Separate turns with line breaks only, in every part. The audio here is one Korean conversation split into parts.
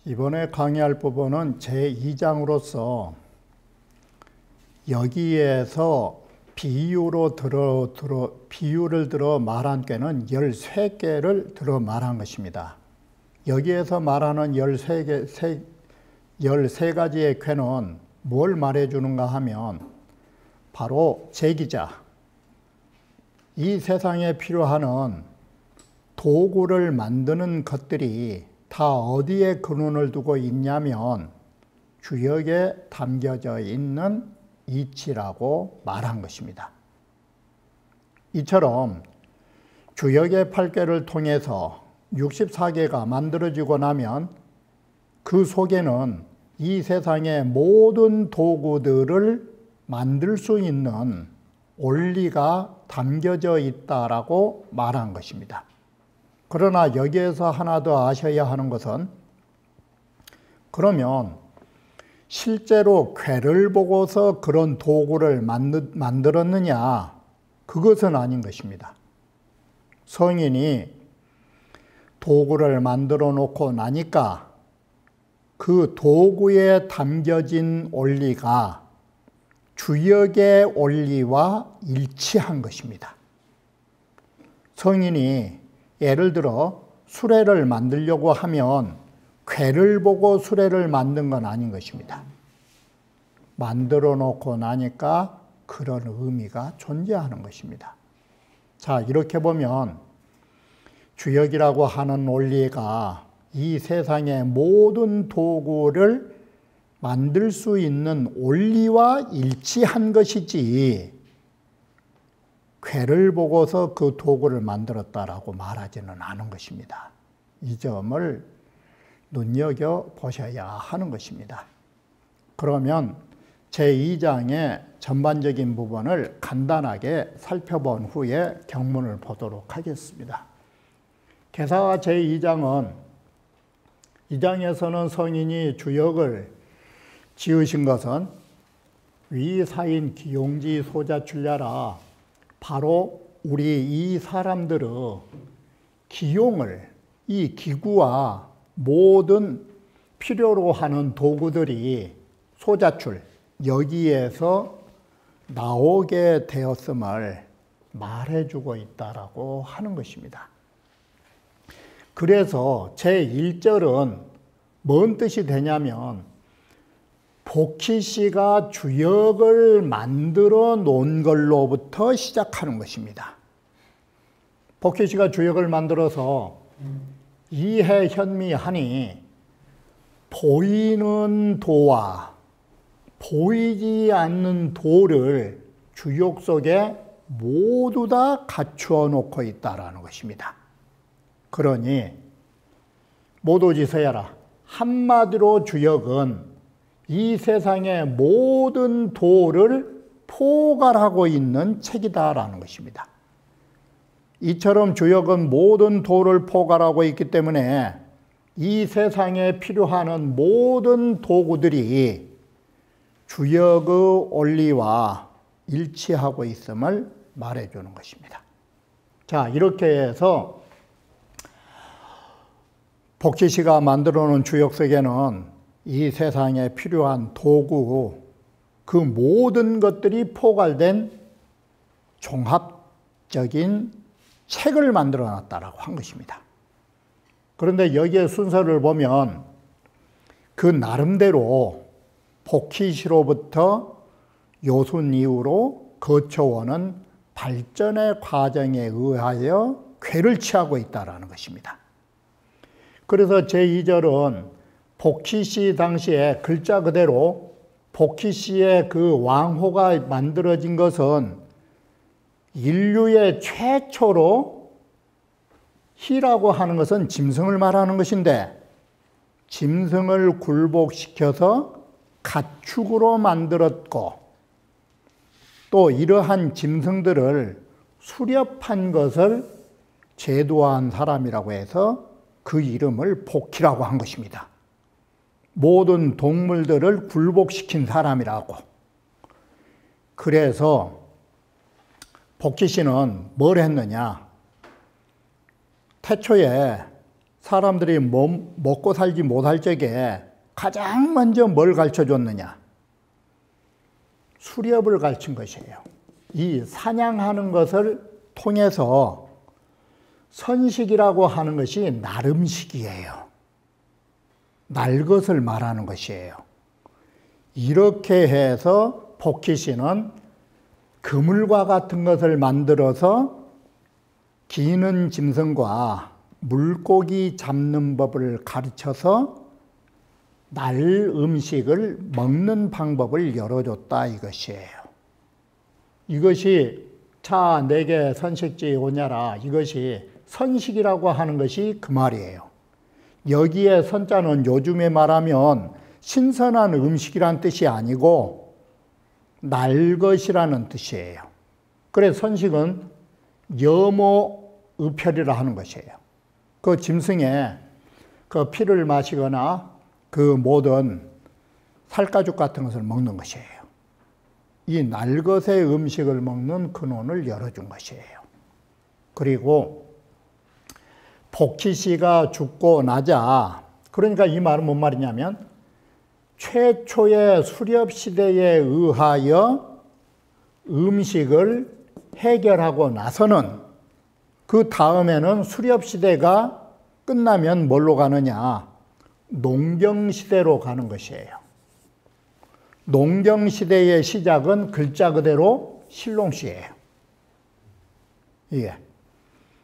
이번에 강의할 부분은 제2장으로서 여기에서 비유를 들어 말한 꾀는 13개를 들어 말한 것입니다. 여기에서 말하는 13가지의 꾀는 뭘 말해주는가 하면 바로 제기자, 이 세상에 필요한 도구를 만드는 것들이 다 어디에 근원을 두고 있냐면 주역에 담겨져 있는 이치라고 말한 것입니다. 이처럼 주역의 8개를 통해서 64개가 만들어지고 나면 그 속에는 이 세상의 모든 도구들을 만들 수 있는 원리가 담겨져 있다라고 말한 것입니다. 그러나 여기에서 하나 더 아셔야 하는 것은, 그러면 실제로 꾀를 보고서 그런 도구를 만들었느냐? 그것은 아닌 것입니다. 성인이 도구를 만들어 놓고 나니까 그 도구에 담겨진 원리가 주역의 원리와 일치한 것입니다. 성인이 예를 들어 수레를 만들려고 하면 꾀를 보고 수레를 만든 건 아닌 것입니다. 만들어 놓고 나니까 그런 의미가 존재하는 것입니다. 자, 이렇게 보면 주역이라고 하는 원리가 이 세상의 모든 도구를 만들 수 있는 원리와 일치한 것이지, 꾀를 보고서 그 도구를 만들었다라고 말하지는 않은 것입니다. 이 점을 눈여겨보셔야 하는 것입니다. 그러면 제2장의 전반적인 부분을 간단하게 살펴본 후에 경문을 보도록 하겠습니다. 개사와 제2장은, 이 장에서는 성인이 주역을 지으신 것은 위사인 기용지 소자출야라, 바로 우리 이 사람들의 기용을, 이 기구와 모든 필요로 하는 도구들이 소자출, 여기에서 나오게 되었음을 말해주고 있다라고 하는 것입니다. 그래서 제1절은 뭔 뜻이 되냐면, 복희씨가 주역을 만들어 놓은 걸로부터 시작하는 것입니다. 복희씨가 주역을 만들어서 이해현미하니 보이는 도와 보이지 않는 도를 주역 속에 모두 다 갖추어 놓고 있다라는 것입니다. 그러니 모도지서야라, 한마디로 주역은 이 세상의 모든 도를 포괄하고 있는 책이다라는 것입니다. 이처럼 주역은 모든 도를 포괄하고 있기 때문에 이 세상에 필요한 모든 도구들이 주역의 원리와 일치하고 있음을 말해주는 것입니다. 자, 이렇게 해서 복희씨가 만들어 놓은 주역 속에는 이 세상에 필요한 도구, 그 모든 것들이 포괄된 종합적인 책을 만들어 놨다라고 한 것입니다. 그런데 여기에 순서를 보면 그 나름대로 복희씨로부터 요순 이후로 거쳐오는 발전의 과정에 의하여 꾀를 취하고 있다라는 것입니다. 그래서 제2절은 복희씨 당시에 글자 그대로 복희씨의 그 왕호가 만들어진 것은 인류의 최초로, 희라고 하는 것은 짐승을 말하는 것인데, 짐승을 굴복시켜서 가축으로 만들었고, 또 이러한 짐승들을 수렵한 것을 제도화한 사람이라고 해서 그 이름을 복희라고 한 것입니다. 모든 동물들을 굴복시킨 사람이라고. 그래서 복희 씨는 뭘 했느냐? 태초에 사람들이 먹고 살지 못할 적에 가장 먼저 뭘 가르쳐줬느냐? 수렵을 가르친 것이에요. 이 사냥하는 것을 통해서 선식이라고 하는 것이 날음식이에요. 날 것을 말하는 것이에요. 이렇게 해서 복희 씨는 그물과 같은 것을 만들어서 기는 짐승과 물고기 잡는 법을 가르쳐서 날 음식을 먹는 방법을 열어줬다 이것이에요. 이것이 자 내게 선식지 오냐라, 이것이 선식이라고 하는 것이 그 말이에요. 여기에 선자는 요즘에 말하면 신선한 음식이란 뜻이 아니고 날 것이라는 뜻이에요. 그래서 선식은 여모의편이라 하는 것이에요. 그 짐승의 그 피를 마시거나 그 모든 살가죽 같은 것을 먹는 것이에요. 이 날것의 음식을 먹는 근원을 열어준 것이에요. 그리고 복희 씨가 죽고 나자, 그러니까 이 말은 뭔 말이냐면 최초의 수렵 시대에 의하여 음식을 해결하고 나서는 그 다음에는 수렵 시대가 끝나면 뭘로 가느냐? 농경 시대로 가는 것이에요. 농경 시대의 시작은 글자 그대로 신롱시예요. 예.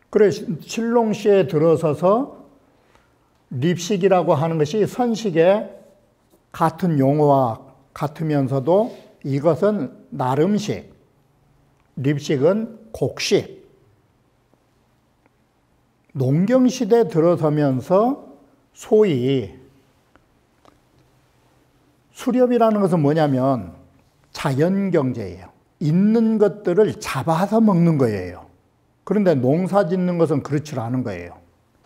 그래서 신롱시에 들어서서 립식이라고 하는 것이 선식의 같은 용어와 같으면서도 이것은 날음식, 립식은 곡식. 농경시대 들어서면서 소위 수렵이라는 것은 뭐냐면 자연경제예요. 있는 것들을 잡아서 먹는 거예요. 그런데 농사 짓는 것은 그렇지 않은 거예요.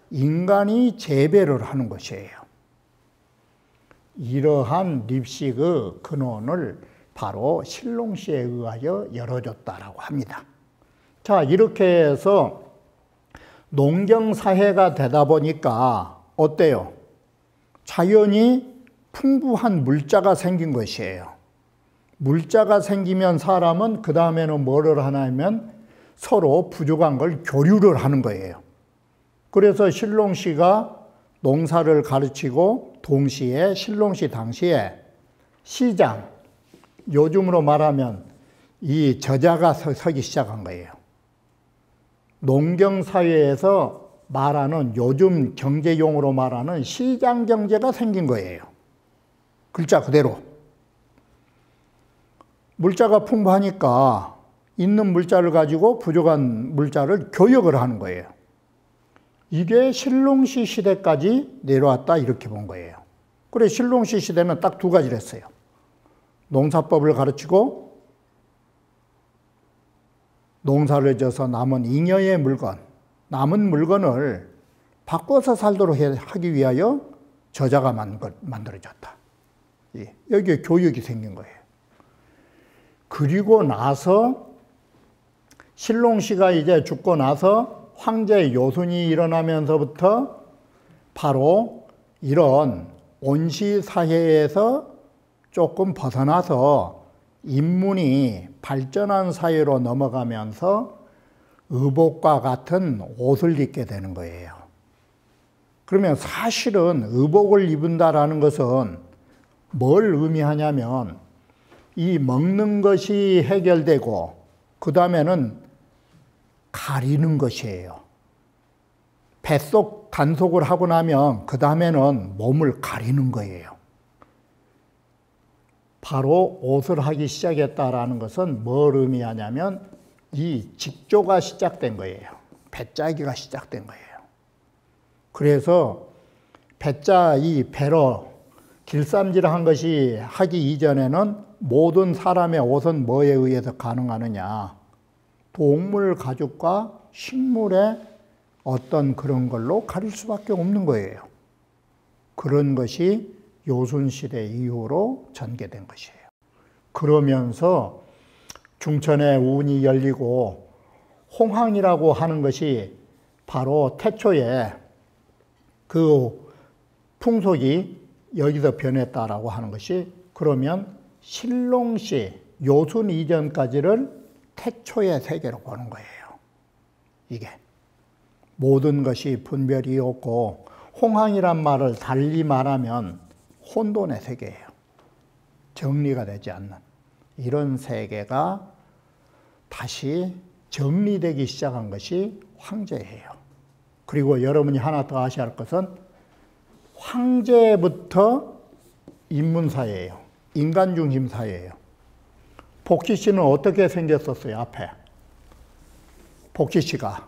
인간이 재배를 하는 것이에요. 이러한 립식의 근원을 바로 신롱시에 의하여 열어줬다라고 합니다. 자, 이렇게 해서 농경사회가 되다 보니까 어때요? 자연이 풍부한 물자가 생긴 것이에요. 물자가 생기면 사람은 그 다음에는 뭐를 하냐면 서로 부족한 걸 교류를 하는 거예요. 그래서 신롱시가 농사를 가르치고 동시에 신롱시 당시에 시장, 요즘으로 말하면 이 저자가 서기 시작한 거예요. 농경사회에서 말하는 요즘 경제용어로 말하는 시장 경제가 생긴 거예요. 글자 그대로. 물자가 풍부하니까 있는 물자를 가지고 부족한 물자를 교역을 하는 거예요. 이게 신롱시 시대까지 내려왔다 이렇게 본 거예요. 그래 신롱시 시대는 딱 두 가지를 했어요. 농사법을 가르치고 농사를 져서 남은 잉여의 물건, 남은 물건을 바꿔서 살도록 하기 위하여 저자가 만들어졌다. 여기에 교육이 생긴 거예요. 그리고 나서 신롱시가 이제 죽고 나서 황제 요순이 일어나면서부터 바로 이런 온시 사회에서 조금 벗어나서 인문이 발전한 사회로 넘어가면서 의복과 같은 옷을 입게 되는 거예요. 그러면 사실은 의복을 입은다라는 것은 뭘 의미하냐면 이 먹는 것이 해결되고 그 다음에는 가리는 것이에요. 뱃속 단속을 하고 나면 그 다음에는 몸을 가리는 거예요. 바로 옷을 하기 시작했다라는 것은 뭘 의미하냐면 이 직조가 시작된 거예요. 배짜기가 시작된 거예요. 그래서 배짜 이 배로 길쌈질한 것이 하기 이전에는 모든 사람의 옷은 뭐에 의해서 가능하느냐? 동물 가죽과 식물의 어떤 그런 걸로 가릴 수밖에 없는 거예요. 그런 것이 요순시대 이후로 전개된 것이에요. 그러면서 중천에 운이 열리고 홍항이라고 하는 것이 바로 태초에 그 풍속이 여기서 변했다라고 하는 것이, 그러면 신롱시 요순 이전까지를 태초의 세계로 보는 거예요. 이게 모든 것이 분별이 없고, 홍항이란 말을 달리 말하면 혼돈의 세계예요. 정리가 되지 않는 이런 세계가 다시 정리되기 시작한 것이 황제예요. 그리고 여러분이 하나 더 아셔야 할 것은 황제부터 인문사회예요. 인간중심 사회예요. 복시씨는 어떻게 생겼었어요? 앞에 복시씨가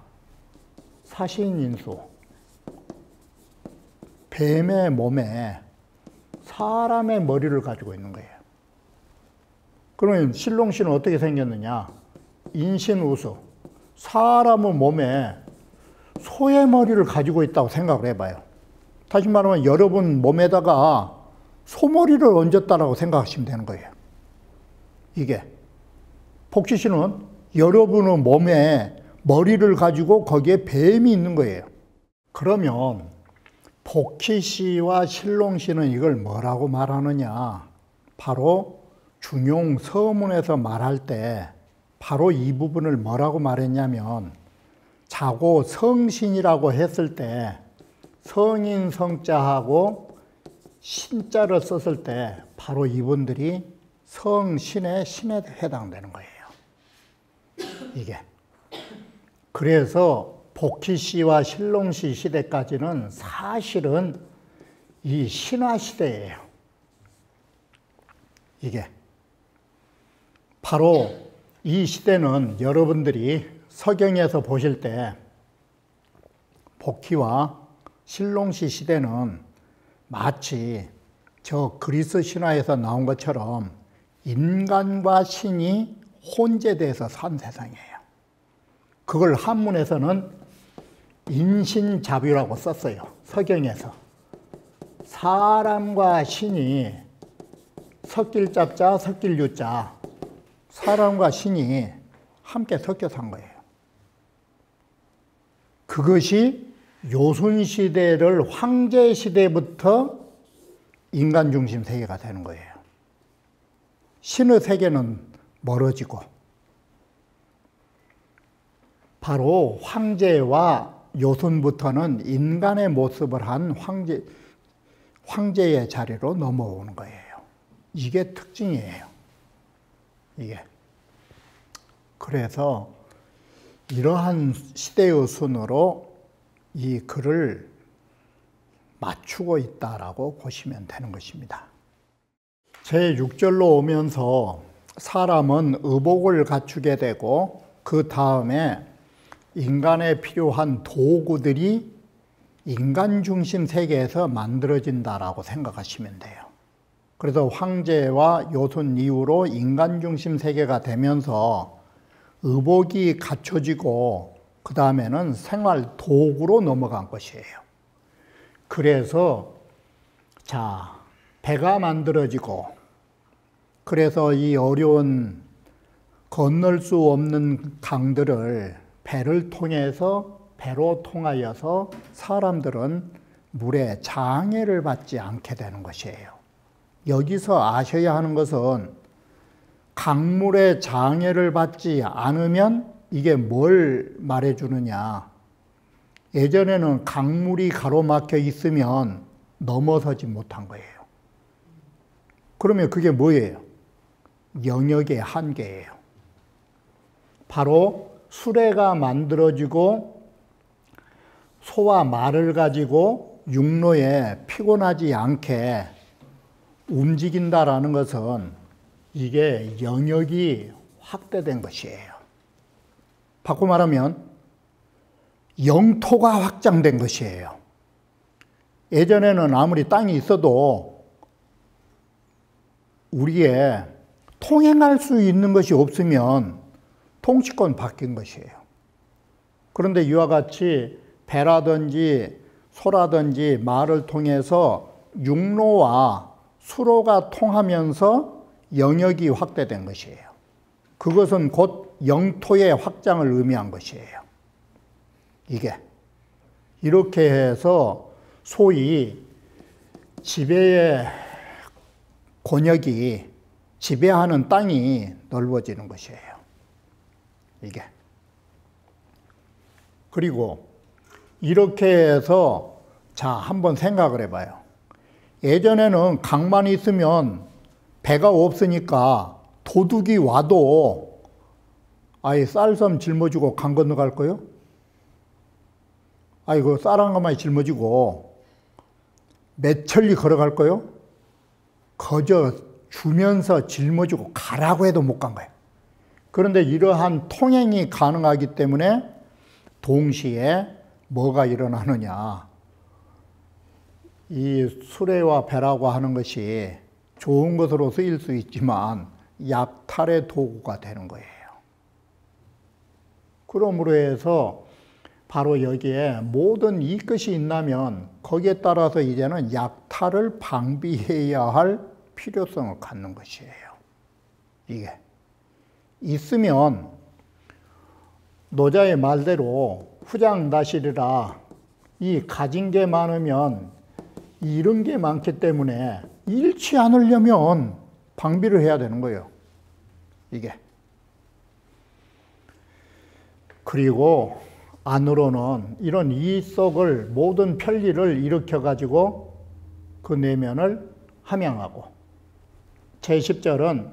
사신인수, 뱀의 몸에 사람의 머리를 가지고 있는 거예요. 그러면 신롱씨는 어떻게 생겼느냐? 인신우수, 사람의 몸에 소의 머리를 가지고 있다고 생각을 해봐요. 다시 말하면 여러분 몸에다가 소머리를 얹었다라고 생각하시면 되는 거예요. 이게 복시씨는 여러분의 몸에 머리를 가지고 거기에 뱀이 있는 거예요. 그러면 복희씨와 신롱씨는 이걸 뭐라고 말하느냐? 바로 중용 서문에서 말할 때 바로 이 부분을 뭐라고 말했냐면, 자고 성신이라고 했을 때 성인 성자하고 신자를 썼을 때 바로 이분들이 성신의 신에 해당되는 거예요. 이게. 그래서 복희씨와 신롱씨 시대까지는 사실은 이 신화 시대예요. 이게. 바로 이 시대는 여러분들이 서경에서 보실 때 복희와 신롱씨 시대는 마치 저 그리스 신화에서 나온 것처럼 인간과 신이 혼재돼서 산 세상이에요. 그걸 한문에서는 인신자뷰라고 썼어요. 서경에서. 사람과 신이 섞일잡자, 섞일유자, 사람과 신이 함께 섞여 산 거예요. 그것이 요순시대를 황제시대부터 인간중심 세계가 되는 거예요. 신의 세계는 멀어지고, 바로 황제와 요순부터는 인간의 모습을 한 황제의 자리로 넘어오는 거예요. 이게 특징이에요. 이게. 그래서 이러한 시대의 순으로 이 글을 맞추고 있다라고 보시면 되는 것입니다. 제6절로 오면서 사람은 의복을 갖추게 되고, 그 다음에 인간에 필요한 도구들이 인간 중심 세계에서 만들어진다라고 생각하시면 돼요. 그래서 황제와 요순 이후로 인간 중심 세계가 되면서 의복이 갖춰지고, 그 다음에는 생활 도구로 넘어간 것이에요. 그래서 자, 배가 만들어지고, 그래서 이 어려운 건널 수 없는 강들을 배를 통해서, 배로 통하여서 사람들은 물에 장애를 받지 않게 되는 것이에요. 여기서 아셔야 하는 것은 강물에 장애를 받지 않으면 이게 뭘 말해주느냐. 예전에는 강물이 가로막혀 있으면 넘어서지 못한 거예요. 그러면 그게 뭐예요? 영역의 한계예요. 바로 수레가 만들어지고 소와 말을 가지고 육로에 피곤하지 않게 움직인다라는 것은 이게 영역이 확대된 것이에요. 바꿔 말하면 영토가 확장된 것이에요. 예전에는 아무리 땅이 있어도 우리의 통행할 수 있는 것이 없으면 통치권 바뀐 것이에요. 그런데 이와 같이 배라든지 소라든지 말을 통해서 육로와 수로가 통하면서 영역이 확대된 것이에요. 그것은 곧 영토의 확장을 의미한 것이에요. 이게 이렇게 해서 소위 지배의 권역이 지배하는 땅이 넓어지는 것이에요. 이게. 그리고 이렇게 해서 자, 한번 생각을 해봐요. 예전에는 강만 있으면 배가 없으니까 도둑이 와도 아예 쌀섬 짊어지고 강 건너갈 거요? 아이고 쌀 한 가마에 짊어지고 몇 천리 걸어갈 거요? 거저 주면서 짊어지고 가라고 해도 못 간 거예요. 그런데 이러한 통행이 가능하기 때문에 동시에 뭐가 일어나느냐. 이 수레와 배라고 하는 것이 좋은 것으로 쓰일 수 있지만 약탈의 도구가 되는 거예요. 그러므로 해서 바로 여기에 모든 이것이 있다면 거기에 따라서 이제는 약탈을 방비해야 할 필요성을 갖는 것이에요. 이게 있으면 노자의 말대로 후장다실이라 이 가진 게 많으면 잃은 게 많기 때문에 잃지 않으려면 방비를 해야 되는 거예요. 이게. 그리고 안으로는 이런 이속을 모든 편리를 일으켜가지고 그 내면을 함양하고 제10절은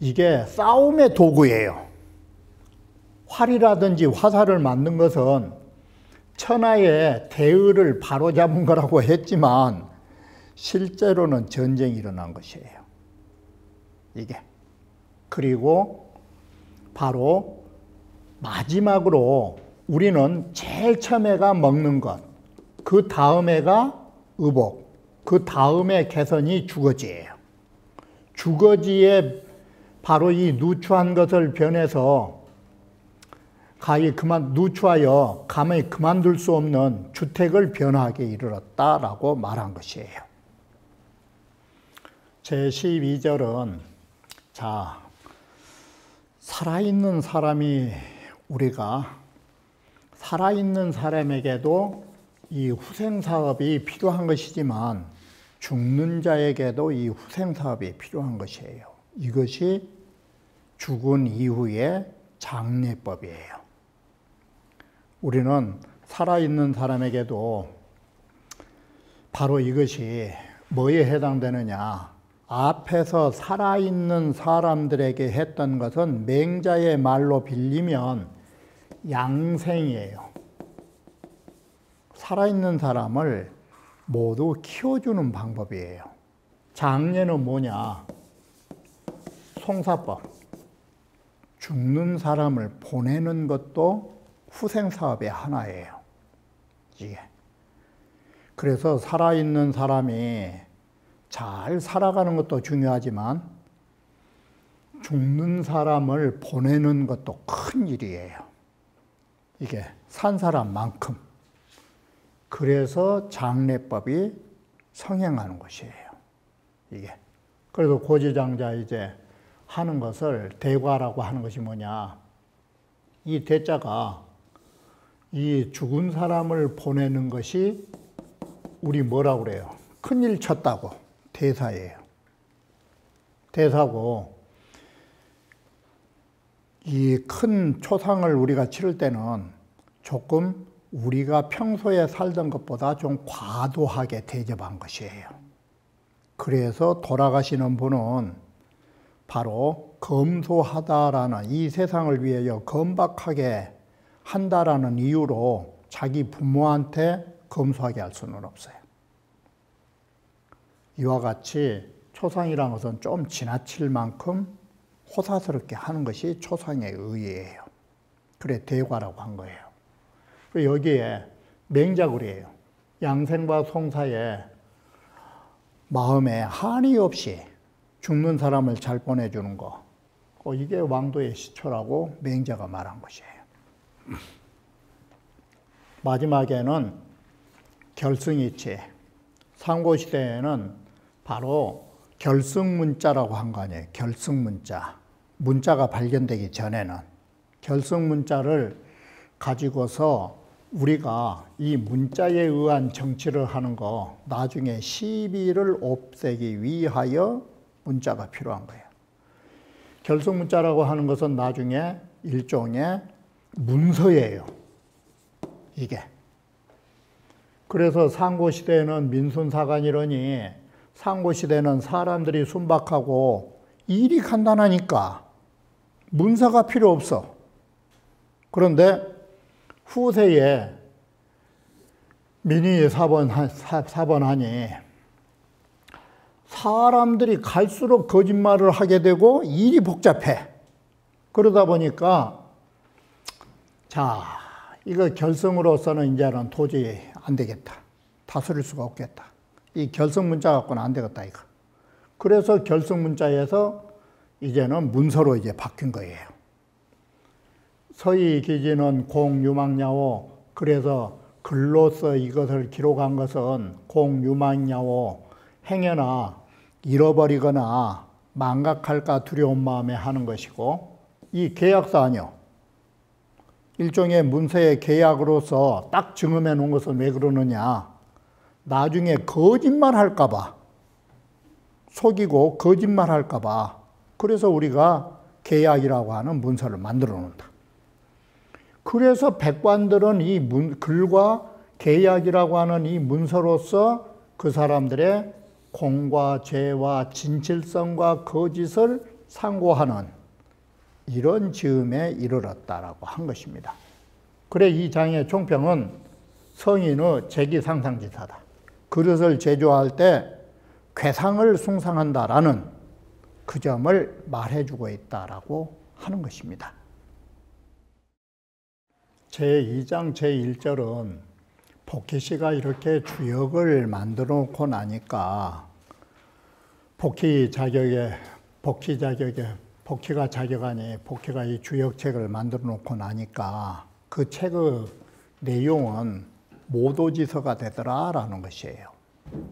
이게 싸움의 도구예요. 활이라든지 화살을 만든 것은 천하의 대의를 바로잡은 거라고 했지만 실제로는 전쟁이 일어난 것이에요. 이게. 그리고 바로 마지막으로 우리는 제일 처음에가 먹는 것, 그 다음에가 의복, 그 다음에 개선이 주거지예요. 주거지에 바로 이 누추한 것을 변해서 누추하여 감히 그만둘 수 없는 주택을 변화하게 이르렀다라고 말한 것이에요. 제12절은 자, 살아있는 사람이 우리가 살아있는 사람에게도 이 후생사업이 필요한 것이지만 죽는 자에게도 이 후생사업이 필요한 것이에요. 이것이 죽은 이후의 장례법이에요. 우리는 살아있는 사람에게도 바로 이것이 뭐에 해당되느냐. 앞에서 살아있는 사람들에게 했던 것은 맹자의 말로 빌리면 양생이에요. 살아있는 사람을 모두 키워주는 방법이에요. 장례는 뭐냐? 송사법. 죽는 사람을 보내는 것도 후생사업의 하나예요. 이게. 그래서 살아있는 사람이 잘 살아가는 것도 중요하지만 죽는 사람을 보내는 것도 큰 일이에요. 이게 산 사람만큼. 그래서 장례법이 성행하는 것이에요. 이게. 그래서 고지장자 이제 하는 것을 대과라고 하는 것이 뭐냐. 이 대자가 이 죽은 사람을 보내는 것이 우리 뭐라고 그래요? 큰일 쳤다고. 대사예요. 대사고 이 큰 초상을 우리가 치를 때는 조금 우리가 평소에 살던 것보다 좀 과도하게 대접한 것이에요. 그래서 돌아가시는 분은 바로 검소하다라는 이 세상을 위하여 검박하게 한다라는 이유로 자기 부모한테 검소하게 할 수는 없어요. 이와 같이 초상이라는 것은 좀 지나칠 만큼 호사스럽게 하는 것이 초상의 의의예요. 그래 대과라고 한 거예요. 여기에 맹자글이에요. 양생과 송사에 마음에 한이 없이 죽는 사람을 잘 보내주는 거, 이게 왕도의 시초라고 맹자가 말한 것이에요. 마지막에는 결승이치, 상고시대에는 바로 결승문자라고 한 거 아니에요. 결승문자. 문자가 발견되기 전에는 결승문자를 가지고서 우리가 이 문자에 의한 정치를 하는 거, 나중에 시비를 없애기 위하여 문자가 필요한 거예요. 결승문자라고 하는 것은 나중에 일종의 문서예요. 이게. 그래서 상고시대에는 민순사관이러니 상고시대는 사람들이 순박하고 일이 간단하니까 문서가 필요 없어. 그런데 후세에 민의 사번하니 사람들이 갈수록 거짓말을 하게 되고 일이 복잡해. 그러다 보니까 자, 이거 결승으로서는 이제는 도저히 안 되겠다. 다스릴 수가 없겠다. 이 결승문자 갖고는 안 되겠다, 이거. 그래서 결승문자에서 이제는 문서로 이제 바뀐 거예요. 서희 기지는 공유망야오. 그래서 글로서 이것을 기록한 것은 공유망야오. 행여나 잃어버리거나 망각할까 두려운 마음에 하는 것이고, 이 계약서아니요. 일종의 문서의 계약으로서 딱 증음해 놓은 것은 왜 그러느냐. 나중에 거짓말 할까봐, 속이고 거짓말 할까봐, 그래서 우리가 계약이라고 하는 문서를 만들어 놓는다. 그래서 백관들은 이 글과 계약이라고 하는 이 문서로서 그 사람들의 공과 죄와 진실성과 거짓을 상고하는 이런 즈음에 이르렀다라고 한 것입니다. 그래 이 장의 총평은 성인의 재기상상지사다. 그릇을 제조할 때 괴상을 숭상한다라는 그 점을 말해주고 있다라고 하는 것입니다. 제2장 제1절은 복희씨가 이렇게 주역을 만들어 놓고 나니까 복희가 자격하니 복희가 이 주역책을 만들어 놓고 나니까 그 책의 내용은 모도지서가 되더라라는 것이에요.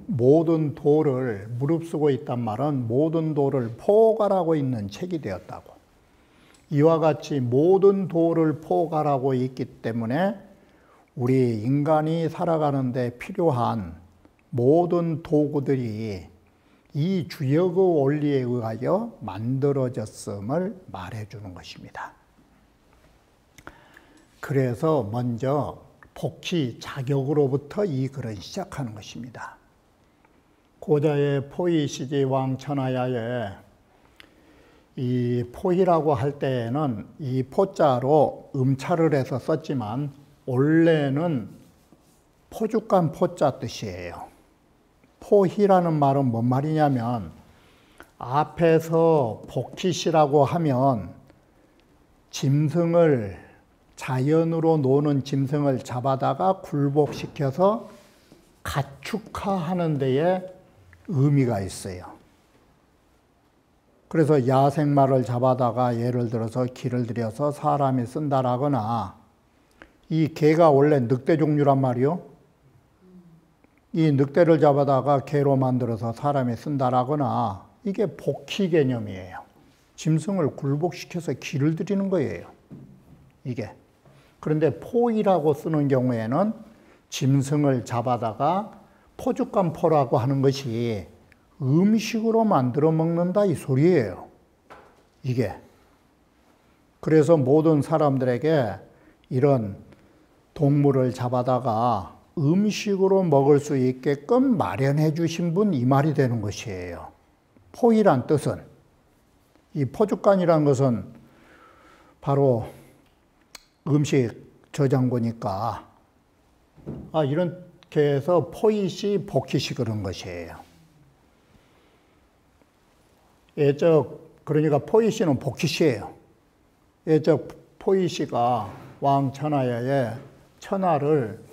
모든 도를 무릅쓰고 있단 말은 모든 도를 포괄하고 있는 책이 되었다고. 이와 같이 모든 도를 포괄하고 있기 때문에 우리 인간이 살아가는 데 필요한 모든 도구들이 이 주역의 원리에 의하여 만들어졌음을 말해주는 것입니다. 그래서 먼저 복희 자격으로부터 이 글은 시작하는 것입니다. 고자의 포이시지 왕 천하야에 이 포희라고 할 때에는 이 포자로 음차를 해서 썼지만 원래는 포죽간 포자 뜻이에요. 포희라는 말은 뭔 말이냐면 앞에서 복희시라고 하면 짐승을 자연으로 노는 짐승을 잡아다가 굴복시켜서 가축화하는 데에 의미가 있어요. 그래서 야생마를 잡아다가 예를 들어서 기를 들여서 사람이 쓴다라거나, 이 개가 원래 늑대 종류란 말이요. 이 늑대를 잡아다가 개로 만들어서 사람이 쓴다라거나, 이게 복희 개념이에요. 짐승을 굴복시켜서 기를 들이는 거예요. 이게. 그런데 포이라고 쓰는 경우에는 짐승을 잡아다가 포죽간 포라고 하는 것이 음식으로 만들어 먹는다 이 소리예요. 이게. 그래서 모든 사람들에게 이런 동물을 잡아다가 음식으로 먹을 수 있게끔 마련해 주신 분, 이 말이 되는 것이에요. 포이란 뜻은, 이 포죽간이란 것은 바로 음식 저장고니까, 이렇게 해서 포이시, 복희시 그런 것이에요. 그러니까 포이시는 복희시예요. 포이시가 왕 천하야에 천하를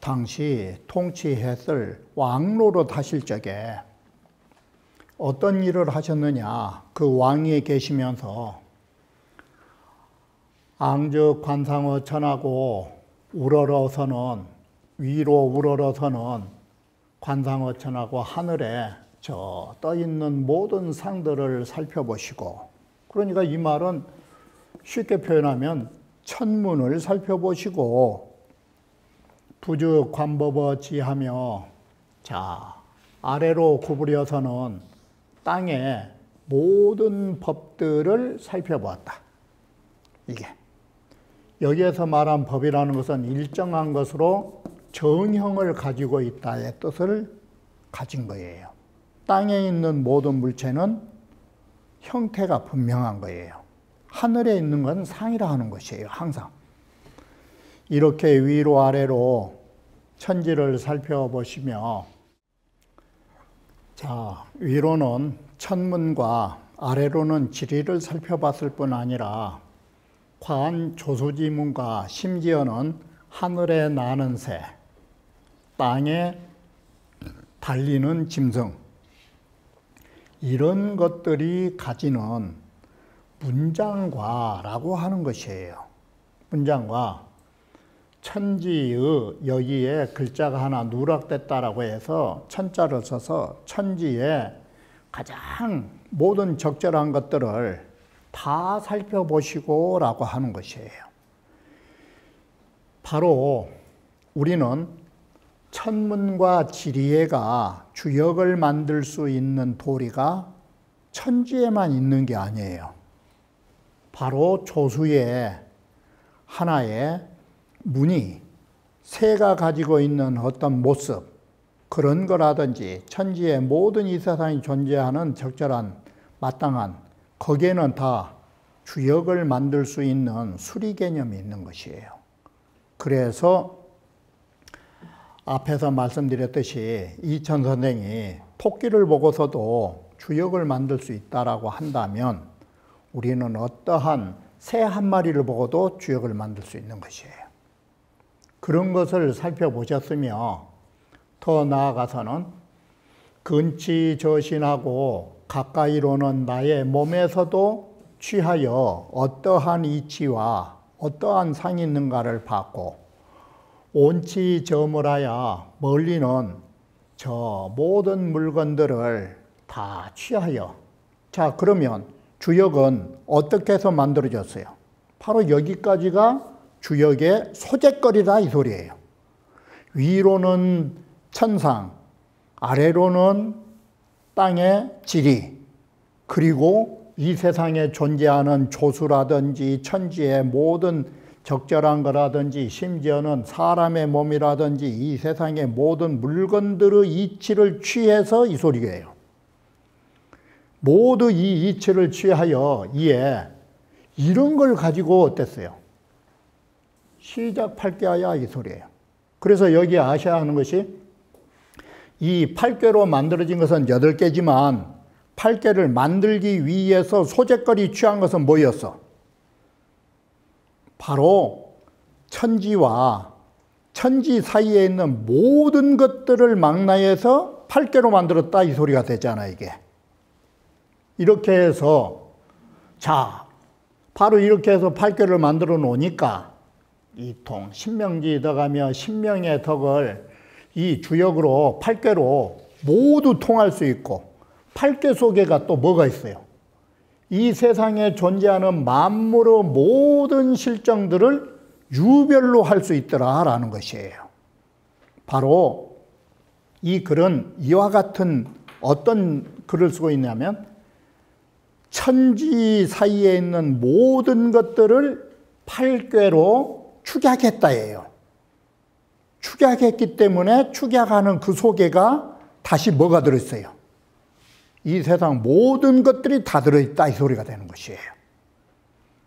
당시 통치했을 왕로로 타실 적에 어떤 일을 하셨느냐? 그 왕위에 계시면서 앙적 관상어 천하고 우러러서는 위로 우러러서는 관상어 천하고 하늘에 저 떠 있는 모든 상들을 살펴보시고, 그러니까 이 말은 쉽게 표현하면 천문을 살펴보시고 부즉 관법어 지하며, 자 아래로 구부려서는 땅의 모든 법들을 살펴보았다. 이게 여기에서 말한 법이라는 것은 일정한 것으로 정형을 가지고 있다의 뜻을 가진 거예요. 땅에 있는 모든 물체는 형태가 분명한 거예요. 하늘에 있는 건 상이라 하는 것이에요. 항상 이렇게 위로 아래로 천지를 살펴보시며, 자 위로는 천문과 아래로는 지리를 살펴봤을 뿐 아니라 과한 조수지문과 심지어는 하늘에 나는 새, 땅에 달리는 짐승, 이런 것들이 가지는 문장과라고 하는 것이에요. 문장과, 천지의 여기에 글자가 하나 누락됐다라고 해서 천자를 써서 천지에 가장 모든 적절한 것들을 다 살펴보시고 라고 하는 것이에요. 바로 우리는 천문과 지리애가 주역을 만들 수 있는 도리가 천지에만 있는 게 아니에요. 바로 조수의 하나의 문이 새가 가지고 있는 어떤 모습, 그런 거라든지 천지의 모든 이 세상에 존재하는 적절한 마땅한, 거기에는 다 주역을 만들 수 있는 수리 개념이 있는 것이에요. 그래서 앞에서 말씀드렸듯이 이천 선생이 토끼를 보고서도 주역을 만들 수 있다라고 한다면, 우리는 어떠한 새 한 마리를 보고도 주역을 만들 수 있는 것이에요. 그런 것을 살펴보셨으며, 더 나아가서는 근치저신하고 가까이로는 나의 몸에서도 취하여 어떠한 이치와 어떠한 상이 있는가를 봤고, 온치저물하여 멀리는 저 모든 물건들을 다 취하여. 자 그러면 주역은 어떻게 해서 만들어졌어요? 바로 여기까지가 주역의 소재거리다 이 소리예요. 위로는 천상, 아래로는 땅의 지리, 그리고 이 세상에 존재하는 조수라든지 천지의 모든 적절한 거라든지 심지어는 사람의 몸이라든지 이 세상의 모든 물건들의 이치를 취해서 이 소리예요. 모두 이 이치를 취하여 이에 이런 걸 가지고 어땠어요? 시작 8개하야 이 소리예요. 그래서 여기 아셔야 하는 것이, 이 8개로 만들어진 것은 8개지만 8개를 만들기 위해서 소재거리 취한 것은 뭐였어? 바로 천지와 천지 사이에 있는 모든 것들을 망라해서 8개로 만들었다 이 소리가 되잖아 이게. 이렇게 해서, 자 바로 이렇게 해서 8개를 만들어 놓으니까 이통 신명지 덕하며 신명의 덕을 이 주역으로 8개로 모두 통할 수 있고, 8개 속에가 또 뭐가 있어요? 이 세상에 존재하는 만물의 모든 실정들을 유별로 할 수 있더라라는 것이에요. 바로 이 글은 이와 같은 어떤 글을 쓰고 있냐면, 천지 사이에 있는 모든 것들을 8궤로 축약했다예요. 축약했기 때문에 축약하는 그 속에가 다시 뭐가 들어있어요? 이 세상 모든 것들이 다 들어있다 이 소리가 되는 것이에요.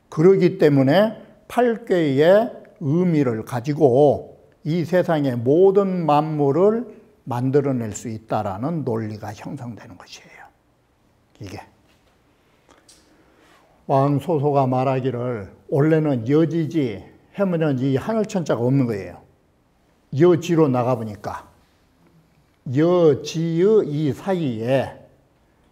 그러기 때문에 8궤의 의미를 가지고 이 세상의 모든 만물을 만들어낼 수 있다라는 논리가 형성되는 것이에요. 이게 왕소소가 말하기를, 원래는 여지지 하면은 이 하늘천자가 없는 거예요. 여지로 나가보니까 여지의 이 사이에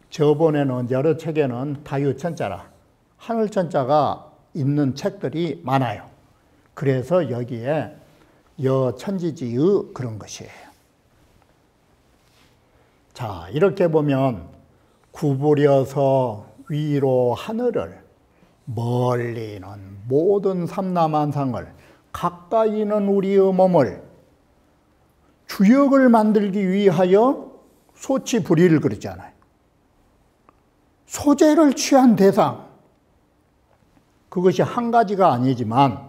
저번에는 여러 책에는 다유천자라 하늘천자가 있는 책들이 많아요. 그래서 여기에 여천지지의 그런 것이에요. 자, 이렇게 보면 구부려서 위로 하늘을, 멀리는 모든 삼라만상을, 가까이는 우리의 몸을 주역을 만들기 위하여 소치불의를 그러잖아요. 소재를 취한 대상, 그것이 한 가지가 아니지만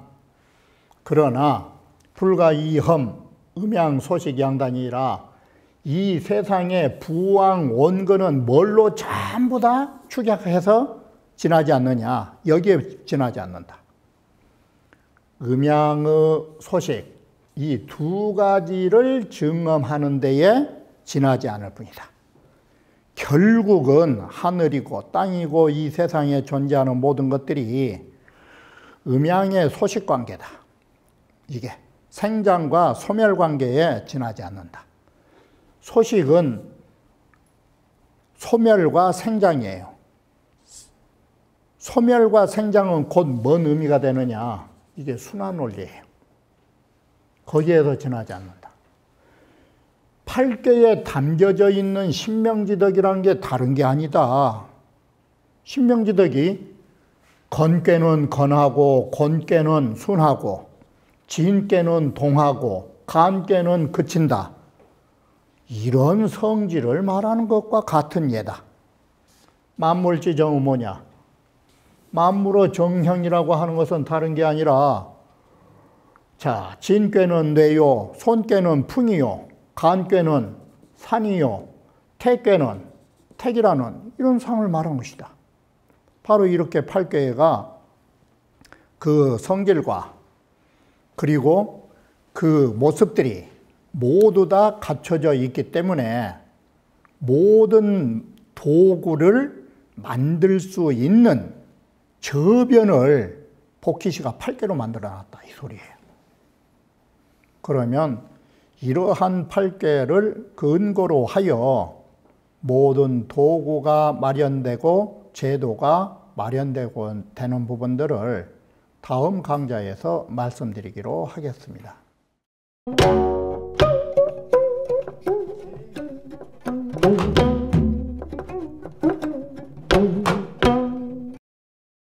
그러나 불가이험, 음양소식양단이라 이 세상의 부왕 원근은 뭘로 전부 다 축약해서 지나지 않느냐? 여기에 지나지 않는다. 음양의 소식, 이 두 가지를 증험하는 데에 지나지 않을 뿐이다. 결국은 하늘이고 땅이고 이 세상에 존재하는 모든 것들이 음양의 소식관계다. 이게 생장과 소멸관계에 지나지 않는다. 소식은 소멸과 생장이에요. 소멸과 생장은 곧 뭔 의미가 되느냐? 이게 순환 원리예요. 거기에서 지나지 않는다. 8개에 담겨져 있는 신명지덕이라는 게 다른 게 아니다. 신명지덕이 건께는 건하고 곤께는 순하고 진께는 동하고 간께는 그친다. 이런 성질을 말하는 것과 같은 예다. 만물지정은 뭐냐? 만물의 정형이라고 하는 것은 다른 게 아니라 자, 진께는 뇌요, 손께는 풍이요, 간께는 산이요, 태께는 택이라는 이런 상을 말한 것이다. 바로 이렇게 8개가 그 성질과 그리고 그 모습들이 모두 다 갖춰져 있기 때문에 모든 도구를 만들 수 있는 저변을 복희씨가 8개로 만들어놨다 이 소리예요. 그러면 이러한 8개를 근거로 하여 모든 도구가 마련되고 제도가 마련되고 되는 부분들을 다음 강좌에서 말씀드리기로 하겠습니다.